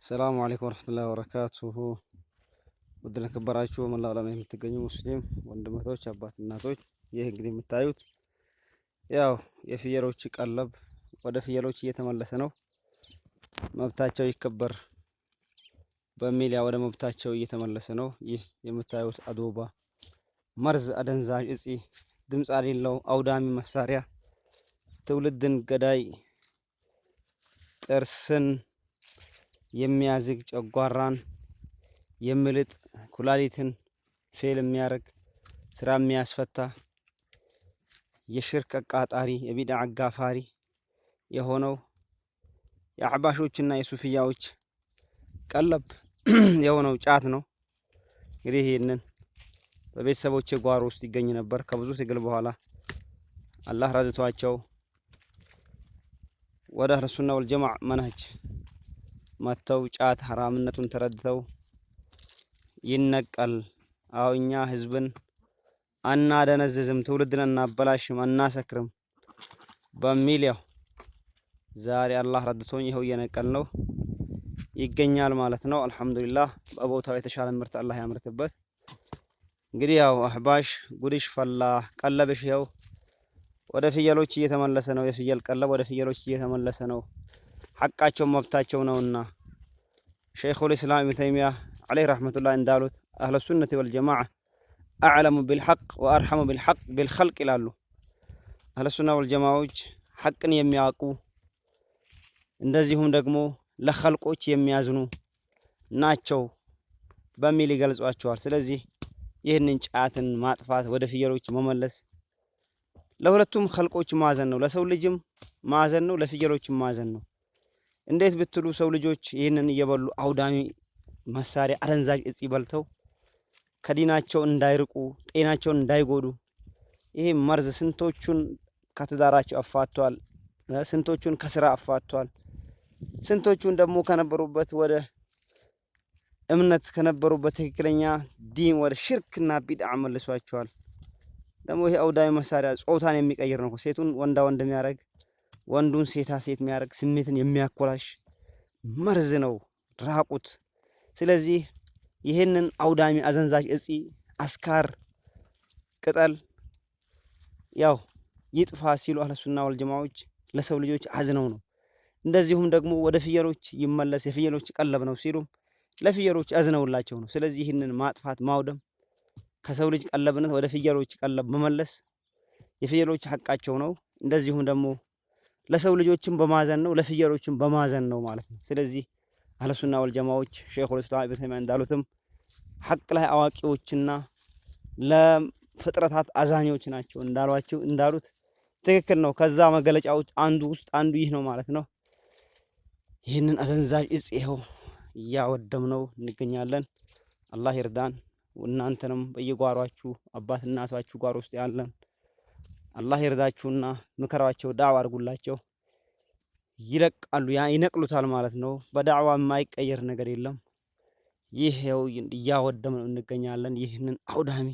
السلام عليكم ورحمة الله وبركاته. ودنا كبراችሁ መላው ዓለም የምትገኙ ሙስሊም ወንድሞች አባት እናቶች ይህ እንግዲህ የምታዩት ያው የፍየሎች ቀለብ ወደ ፍየሎች እየተመለሰ ነው። መብታቸው ይከበር በሚል ያው ወደ መብታቸው እየተመለሰ ነው። ይህ የምታዩት አዶባ መርዝ አደንዛዥ እጽ ድምጽ የሌለው አውዳሚ መሳሪያ ትውልድን ገዳይ ጥርስን የሚያዝግ ጨጓራን የሚልጥ ኩላሊትን ፌል የሚያደርግ ስራ የሚያስፈታ የሽርክ አቃጣሪ የቢድዓ አጋፋሪ የሆነው የአህባሾችና የሱፊያዎች ቀለብ የሆነው ጫት ነው። እንግዲህ ይሄንን በቤተሰቦቼ ጓሮ ውስጥ ይገኝ ነበር። ከብዙ ትግል በኋላ አላህ ረድቷቸው ወደ አህለ ሱና ወል ጀማዓ መንሀጅ መተው ጫት ሐራምነቱን ተረድተው ይነቀል። አው እኛ ህዝብን አናደነዝዝም፣ ትውልድን አናበላሽም፣ አናሰክርም በሚል ያው ዛሬ አላህ ረድቶኝ ይኸው እየነቀል ነው ይገኛል ማለት ነው። አልሐምዱሊላህ በቦታው የተሻለ ምርት አላህ ያምርትበት። እንግዲህ ያው አህባሽ ጉድሽ ፈላ ቀለብሽ ይኸው ወደ ፍየሎች እየተመለሰ ነው። የፍየል ቀለብ ወደ ፍየሎች እየተመለሰ ነው። ሐቃቸው መብታቸው ነውና ሸይኹል ኢስላም ኢብኑ ተይሚያ አለይሂ ረህመቱላህ እንዳሉት አህለ ሱነቲ ወል ጀማዓ አዕለሙ ቢልሐቅ ወአርሐሙ ቢልኸልቅ ይላሉ። አህለ ሱና ወል ጀማዓዎች ሐቅን የሚያውቁ እንደዚሁም ደግሞ ለኸልቆች የሚያዝኑ ናቸው በሚል ይገልጿቸዋል። ስለዚህ ይህንን ጫትን ማጥፋት ወደ ፍየሎች መመለስ ለሁለቱም ኸልቆች ማዘን ነው። ለሰው ልጅም ማዘን ነው፣ ለፍየሎችም ማዘን ነው። እንዴት ብትሉ ሰው ልጆች ይህንን እየበሉ አውዳሚ መሳሪያ አደንዛዥ እጽ በልተው ከዲናቸው እንዳይርቁ ጤናቸውን እንዳይጎዱ ይሄ መርዝ ስንቶቹን ከትዳራቸው አፋቷል፣ ስንቶቹን ከስራ አፋቷል፣ ስንቶቹን ደግሞ ከነበሩበት ወደ እምነት ከነበሩበት ትክክለኛ ዲን ወደ ሽርክና ቢድዓ መልሷቸዋል። ደግሞ ይሄ አውዳሚ መሳሪያ ጾታን የሚቀይር ነው። ሴቱን ወንዳ ወንድ የሚያደርግ ወንዱን ሴታ ሴት የሚያደርግ ስሜትን የሚያኮላሽ መርዝ ነው፣ ራቁት። ስለዚህ ይህንን አውዳሚ አዘንዛዥ እጽ አስካር ቅጠል ያው ይጥፋ ሲሉ አህለ ሱና ወል ጀማዓዎች ለሰው ልጆች አዝነው ነው። እንደዚሁም ደግሞ ወደ ፍየሎች ይመለስ የፍየሎች ቀለብ ነው ሲሉ ለፍየሎች አዝነውላቸው ነው። ስለዚህ ይህንን ማጥፋት ማውደም ከሰው ልጅ ቀለብነት ወደ ፍየሎች ቀለብ መመለስ የፍየሎች ሐቃቸው ነው። እንደዚሁም ደግሞ ለሰው ልጆችም በማዘን ነው፣ ለፍየሎችም በማዘን ነው ማለት ነው። ስለዚህ አህለ ሱና ወል ጀማዓዎች ሸይኹል ኢስላም ኢብኑ ተይሚያ እንዳሉትም ሐቅ ላይ አዋቂዎችና ለፍጥረታት አዛኞች ናቸው እንዳሉት ትክክል ነው። ከዛ መገለጫዎች አንዱ ይህ ነው ማለት ነው። ይህንን አዘንዛዥ እጽ ይኸው እያወደምነው እንገኛለን። አላህ ይርዳን። እናንተንም በየጓሯችሁ አባት እናታችሁ ጓሮ ውስጥ ያለን አላህ ይርዳችሁና ምከራቸው፣ ዳዕዋ አድርጉላቸው። ይለቃሉ ይነቅሉታል ማለት ነው። በዳዕዋ የማይቀየር ነገር የለም። ይሄው እያወደምነው እንገኛለን። ይህንን አውዳሚ